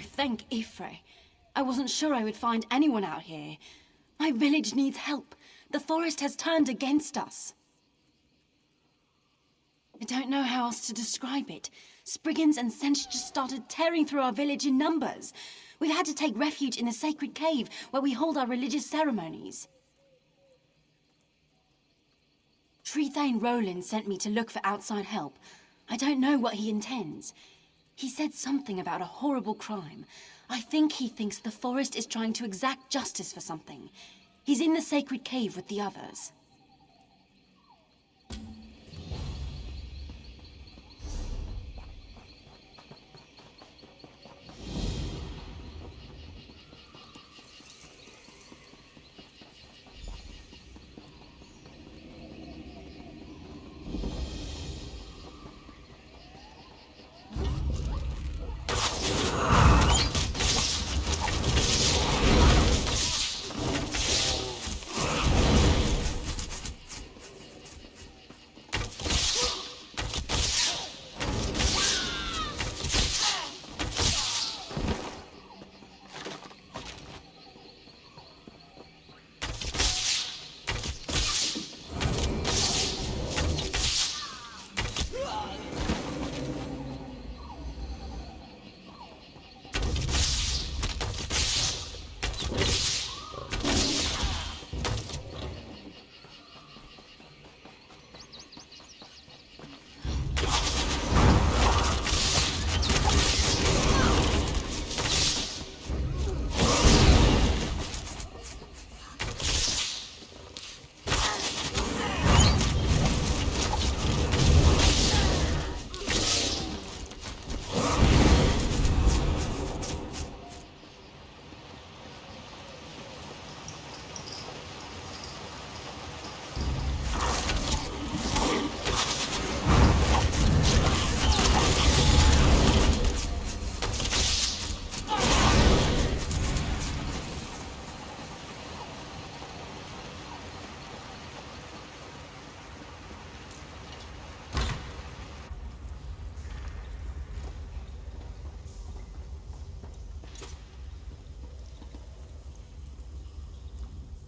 thank Ifre. I wasn't sure I would find anyone out here. My village needs help. The forest has turned against us. I don't know how else to describe it. Spriggans and Sench just started tearing through our village in numbers. We've had to take refuge in the sacred cave where we hold our religious ceremonies. Trethane Roland sent me to look for outside help. I don't know what he intends. He said something about a horrible crime. I think he thinks the forest is trying to exact justice for something. He's in the sacred cave with the others.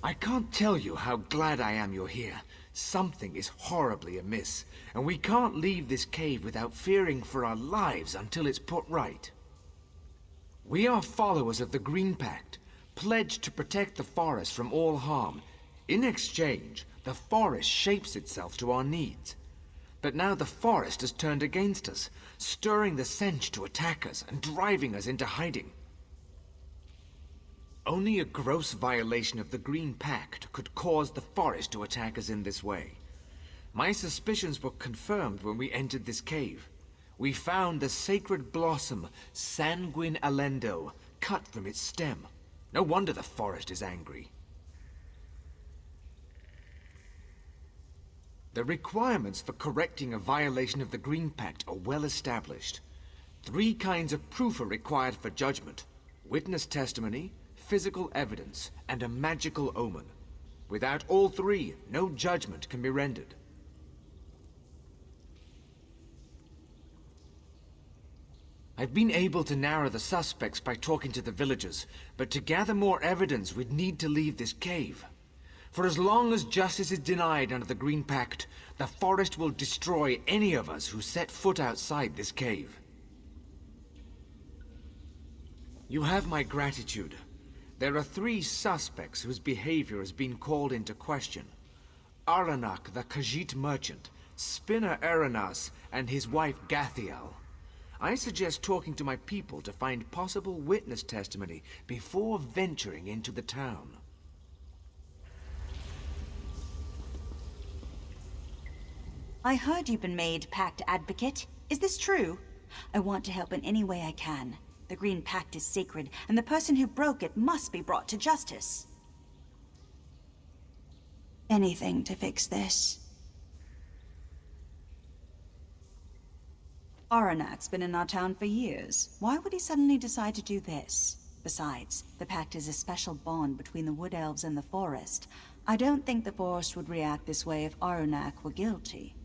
I can't tell you how glad I am you're here. Something is horribly amiss, and we can't leave this cave without fearing for our lives until it's put right. We are followers of the Green Pact, pledged to protect the forest from all harm. In exchange, the forest shapes itself to our needs. But now the forest has turned against us, stirring the Sench to attack us and driving us into hiding. Only a gross violation of the Green Pact could cause the forest to attack us in this way. My suspicions were confirmed when we entered this cave. We found the sacred blossom, Sanguine Alendo, cut from its stem. No wonder the forest is angry. The requirements for correcting a violation of the Green Pact are well established. 3 kinds of proof are required for judgment: witness testimony, physical evidence, and a magical omen. Without all 3, no judgment can be rendered. I've been able to narrow the suspects by talking to the villagers, but to gather more evidence, we'd need to leave this cave. For as long as justice is denied under the Green Pact, the forest will destroy any of us who set foot outside this cave. You have my gratitude. There are 3 suspects whose behavior has been called into question. Aranak, the Khajiit merchant, Spinner Aranas, and his wife Gathiel. I suggest talking to my people to find possible witness testimony before venturing into the town. I heard you've been made Pact advocate. Is this true? I want to help in any way I can. The Green Pact is sacred, and the person who broke it must be brought to justice. Anything to fix this. Aranak's been in our town for years. Why would he suddenly decide to do this? Besides, the Pact is a special bond between the Wood Elves and the Forest. I don't think the Forest would react this way if Aranak were guilty.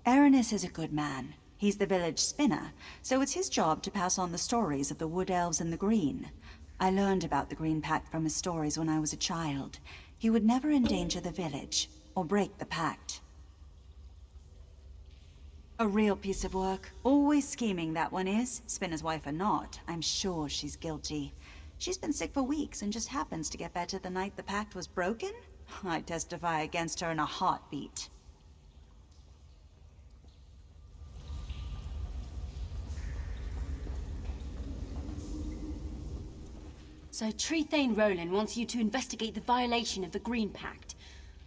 Aranis is a good man. He's the village spinner, so it's his job to pass on the stories of the Wood Elves and the Green. I learned about the Green Pact from his stories when I was a child. He would never endanger the village, or break the Pact. A real piece of work. Always scheming, that one is. Spinner's wife or not, I'm sure she's guilty. She's been sick for weeks and just happens to get better the night the Pact was broken? I'd testify against her in a heartbeat. So Trethane Roland wants you to investigate the violation of the Green Pact.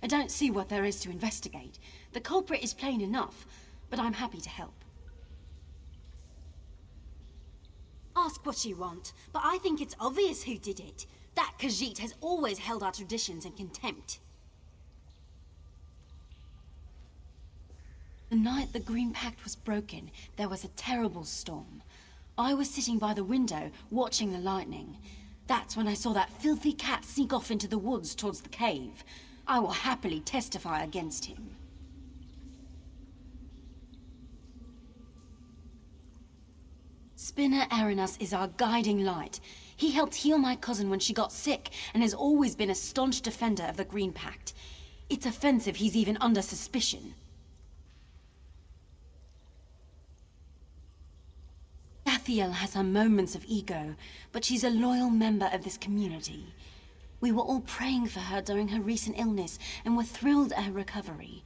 I don't see what there is to investigate. The culprit is plain enough, but I'm happy to help. Ask what you want, but I think it's obvious who did it. That Khajiit has always held our traditions in contempt. The night the Green Pact was broken, there was a terrible storm. I was sitting by the window, watching the lightning. That's when I saw that filthy cat sneak off into the woods towards the cave. I will happily testify against him. Spinner Aranas is our guiding light. He helped heal my cousin when she got sick and has always been a staunch defender of the Green Pact. It's offensive he's even under suspicion. Gathiel has her moments of ego, but she's a loyal member of this community. We were all praying for her during her recent illness and were thrilled at her recovery.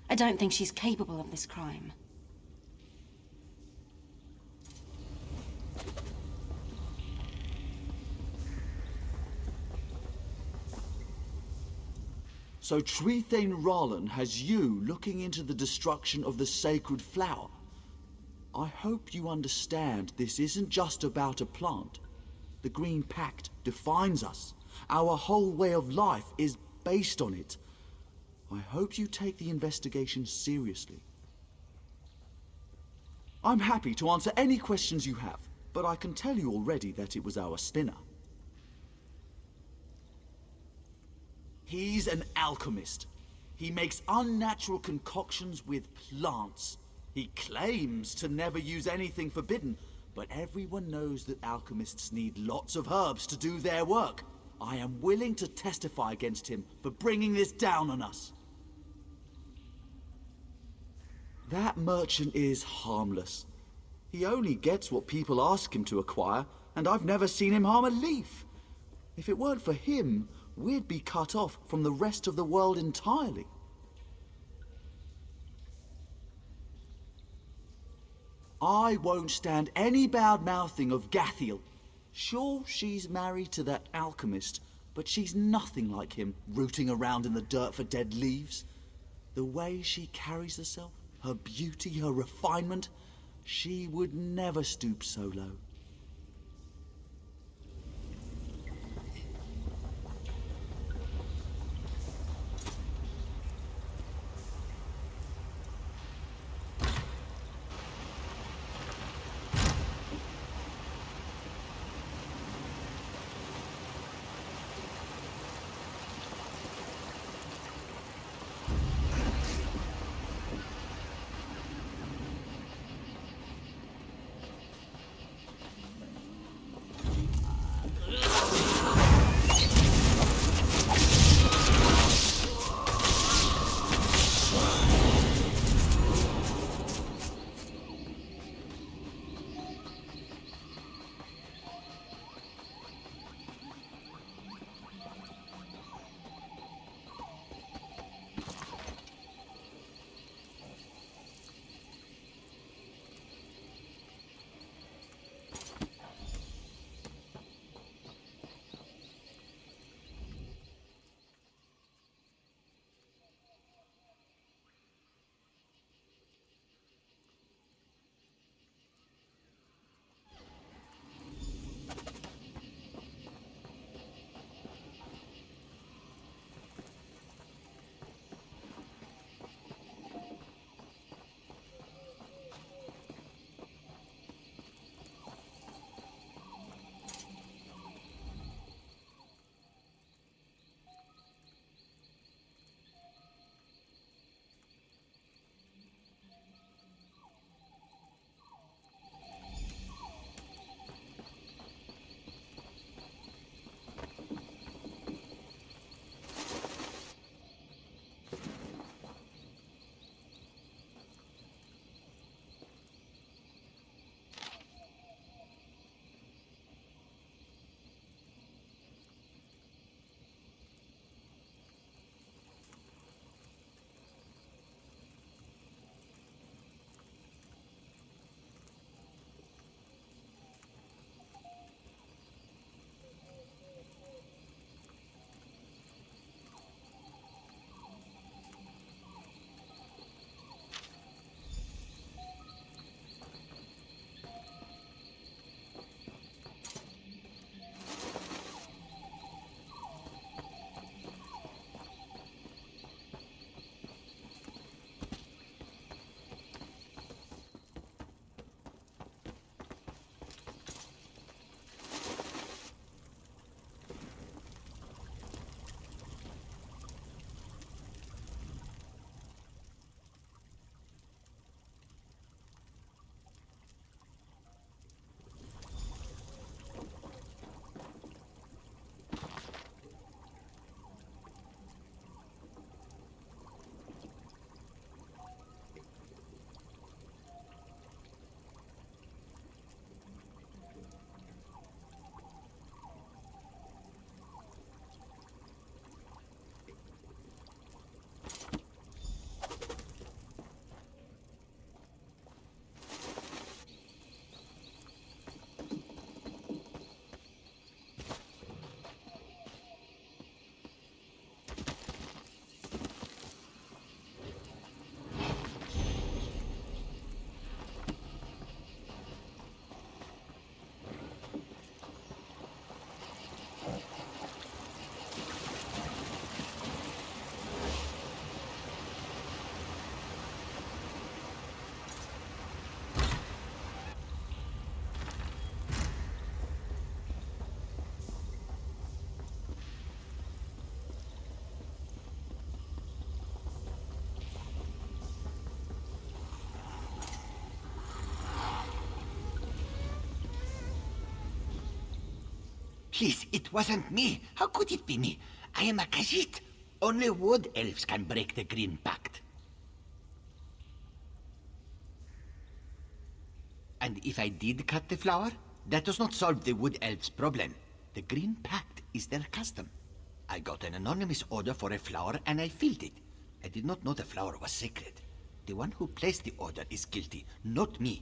I don't think she's capable of this crime. So Trethane Roland has you looking into the destruction of the sacred flower. I hope you understand this isn't just about a plant. The Green Pact defines us. Our whole way of life is based on it. I hope you take the investigation seriously. I'm happy to answer any questions you have, but I can tell you already that it was our spinner. He's an alchemist. He makes unnatural concoctions with plants. He claims to never use anything forbidden, but everyone knows that alchemists need lots of herbs to do their work. I am willing to testify against him for bringing this down on us. That merchant is harmless. He only gets what people ask him to acquire, and I've never seen him harm a leaf. If it weren't for him, we'd be cut off from the rest of the world entirely. I won't stand any bad-mouthing of Gathiel. Sure, she's married to that alchemist, but she's nothing like him, rooting around in the dirt for dead leaves. The way she carries herself, her beauty, her refinement, she would never stoop so low. Please, it wasn't me. How could it be me? I am a Khajiit. Only wood elves can break the Green Pact. And if I did cut the flower, that does not solve the wood elves' problem. The Green Pact is their custom. I got an anonymous order for a flower and I filled it. I did not know the flower was sacred. The one who placed the order is guilty, not me.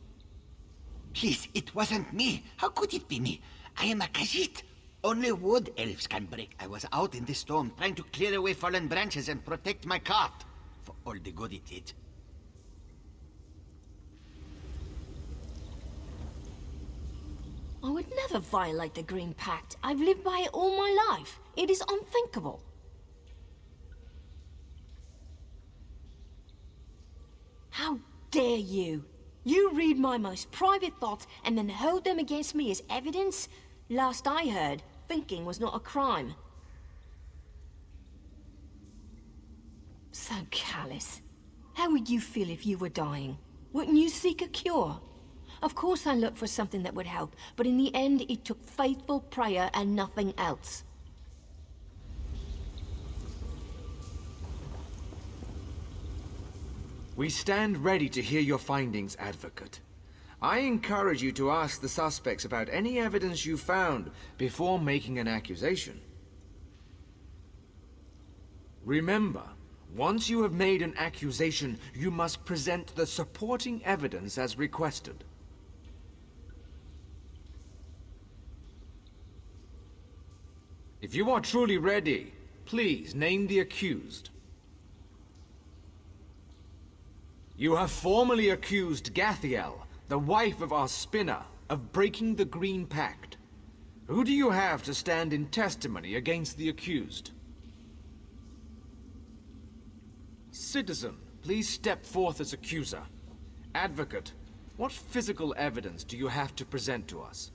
Please, it wasn't me. How could it be me? I am a Khajiit. Only wood elves can break. I was out in the storm trying to clear away fallen branches and protect my cart. For all the good it did. I would never violate the Green Pact. I've lived by it all my life. It is unthinkable. How dare you? You read my most private thoughts and then hold them against me as evidence? Last I heard, thinking was not a crime. So callous. How would you feel if you were dying? Wouldn't you seek a cure? Of course I looked for something that would help, but in the end it took faithful prayer and nothing else. We stand ready to hear your findings, Advocate. I encourage you to ask the suspects about any evidence you found before making an accusation. Remember, once you have made an accusation, you must present the supporting evidence as requested. If you are truly ready, please name the accused. You have formally accused Gathiel, the wife of our spinner, of breaking the Green Pact. Who do you have to stand in testimony against the accused? Citizen, please step forth as accuser. Advocate, what physical evidence do you have to present to us?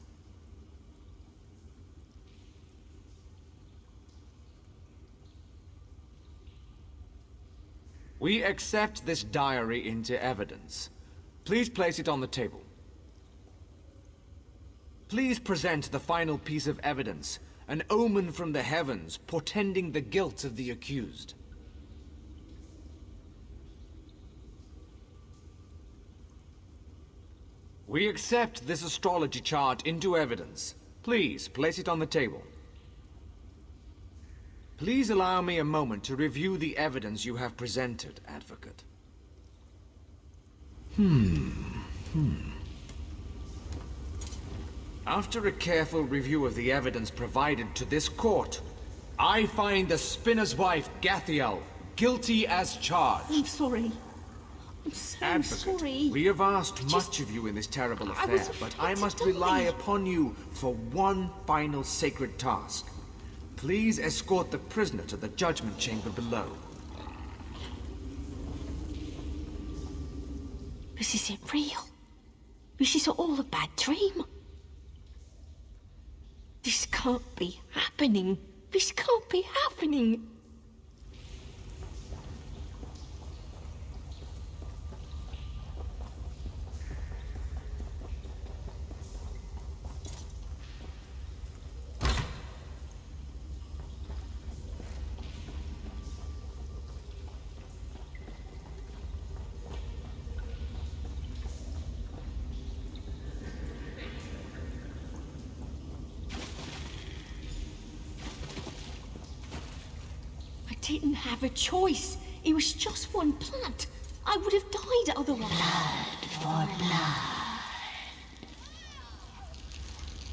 We accept this diary into evidence. Please place it on the table. Please present the final piece of evidence, an omen from the heavens portending the guilt of the accused. We accept this astrology chart into evidence. Please place it on the table. Please allow me a moment to review the evidence you have presented, Advocate. After a careful review of the evidence provided to this court, I find the spinner's wife, Gathiel, guilty as charged. I'm sorry. I'm so Advocate, sorry. we have asked much of you in this terrible I was affair, but afraid I to must die. rely upon you for one final sacred task. Please escort the prisoner to the judgment chamber below. This isn't real. This is all a bad dream. This can't be happening. This can't be happening. I didn't have a choice. It was just one plant. I would have died otherwise.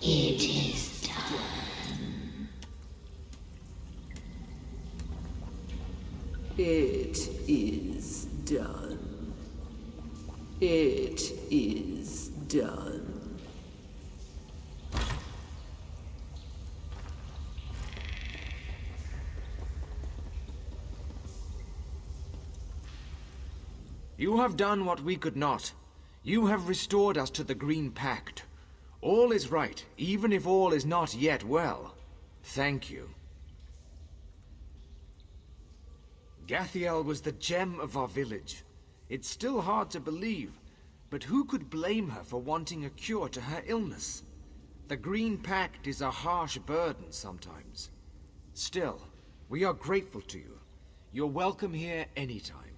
It is done. It is done. It is done. You have done what we could not. You have restored us to the Green Pact. All is right, even if all is not yet well. Thank you. Gathiel was the gem of our village. It's still hard to believe, but who could blame her for wanting a cure to her illness? The Green Pact is a harsh burden sometimes. Still, we are grateful to you. You're welcome here anytime.